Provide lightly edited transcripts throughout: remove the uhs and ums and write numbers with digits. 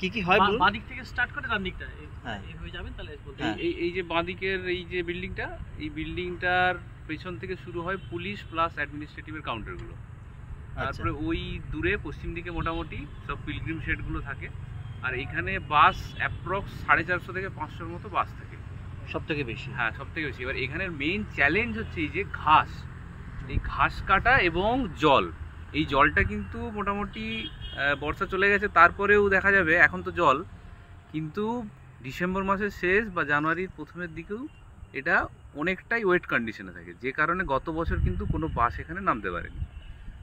কি কি হয় বাঁ দিক থেকে স্টার্ট করে ডান দিকটা এইভাবে যাবেন তাহলে এই যে বাঁ দিকের এই যে বিল্ডিংটা, এই বিল্ডিংটার পেছন থেকে শুরু হয় পুলিশ প্লাস অ্যাডমিনিস্ট্রেটিভের কাউন্টারগুলো। তারপরে ওই দূরে পশ্চিম দিকে মোটামুটি সব পিলগ্রিম শেডগুলো থাকে। আর এইখানে বাস অ্যাপ্রক্স 450 থেকে 500-র মতো বাস থাকে, সব থেকে বেশি। হ্যাঁ, সব থেকে বেশি। এবার এখানের মেইন চ্যালেঞ্জ হচ্ছে এই যে ঘাস, এই ঘাস কাটা এবং জল। এই জলটা কিন্তু মোটামুটি বর্ষা চলে গেছে, তারপরেও দেখা যাবে এখন তো জল, কিন্তু ডিসেম্বর মাসের শেষ বা জানুয়ারির প্রথমের দিকেও এটা অনেকটাই ওয়েট কন্ডিশনে থাকে, যে কারণে গত বছর কিন্তু কোনো বাস এখানে নামতে পারেনি।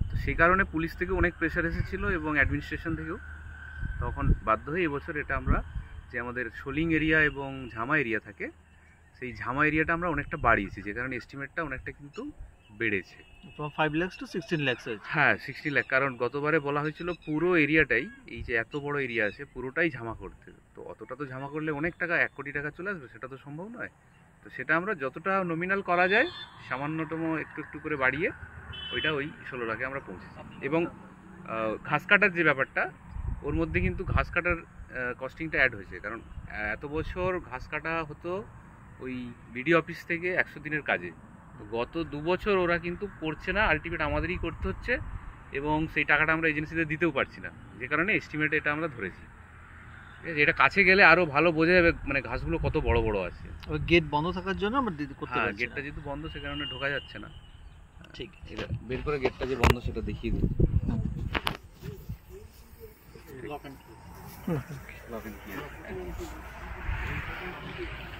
তো সেই কারণে পুলিশ থেকে অনেক প্রেশার এসেছিলো এবং অ্যাডমিনিস্ট্রেশন থেকেও, তখন বাধ্য হয়ে এবছর এটা আমরা যে আমাদের শোলিং এরিয়া এবং ঝামা এরিয়া থাকে, সেই ঝামা এরিয়াটা আমরা অনেকটা বাড়িয়েছি, যে কারণে এস্টিমেটটা অনেকটা কিন্তু বেড়েছে। 5 লাখ to 16 লাখ। হ্যাঁ, 60 লাখ। কারণ গতবারে বলা হয়েছিল পুরো এরিয়াটাই, এই যে এত বড় এরিয়া আছে পুরোটাই ঝামা করতে, তো অতটা তো ঝামা করলে অনেক টাকা, 1 কোটি টাকা চলে আসবে, সেটা তো সম্ভব নয়। তো সেটা আমরা যতটা নমিনাল করা যায় সামান্যতম একটু একটু করে বাড়িয়ে ওইটা ওই 16 লাখে আমরা পৌঁছেছি। এবং ঘাস কাটার যে ব্যাপারটা, ওর মধ্যে কিন্তু ঘাস কাটার কস্টিংটা অ্যাড হয়েছে, কারণ এত বছর ঘাস কাটা হতো ওই বিডিও অফিস থেকে 100 দিনের কাজে। তো গত 2 বছর ওরা কিন্তু করছে না, আলটিমেট আমাদেরই করতে হচ্ছে, এবং সেই টাকাটা আমরা এজেন্সিতে দিতেও পারছি না, যে কারণে এস্টিমেট এটা আমরা ধরেছি। ঠিক আছে, এটা কাছে গেলে আরও ভালো বোঝা যাবে মানে ঘাসগুলো কত বড় বড় আছে। ওই গেট বন্ধ থাকার জন্য আমরা করতে পারছি না। গেটটা যেহেতু বন্ধ, সে কারণে ঢোকা যাচ্ছে না। ঠিক, এটা বের করে গেটটা যে বন্ধ সেটা দেখিয়ে দিই।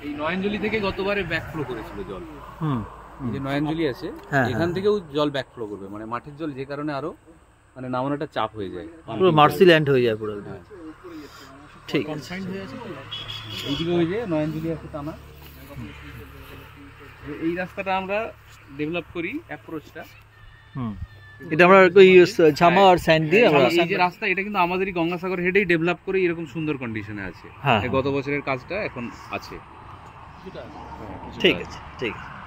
এই নয়নজলি থেকে গতবারে ব্যাকফ্লো করেছিল জল। যে নয়নজলি আছে এখান থেকেও জল ব্যাকফ্লো করবে, মানে মাঠের জল, যে কারণে আরো মানে নামানোটা চাপ হয়ে যায়, পুরো মার্সি ল্যান্ড হয়ে যায় পুরো। ঠিক কনসাইন্ড হয়ে আছে। এইদিকে ওই যে নয়নজলি আছে টানা, এই রাস্তাটা আমরা ডেভেলপ করি অ্যাপ্রোচটা। এটা আমরা ওই ঝামা আর স্যান্ড দিয়ে আমরা, এই যে রাস্তা, এটা কিন্তু আমাদেরই গঙ্গাসাগর হেডেই ডেভেলপ করে এরকম সুন্দর কন্ডিশনে আছে। গত বছরের কাজটা এখন আছে। ঠিক আছে, ঠিক আছে।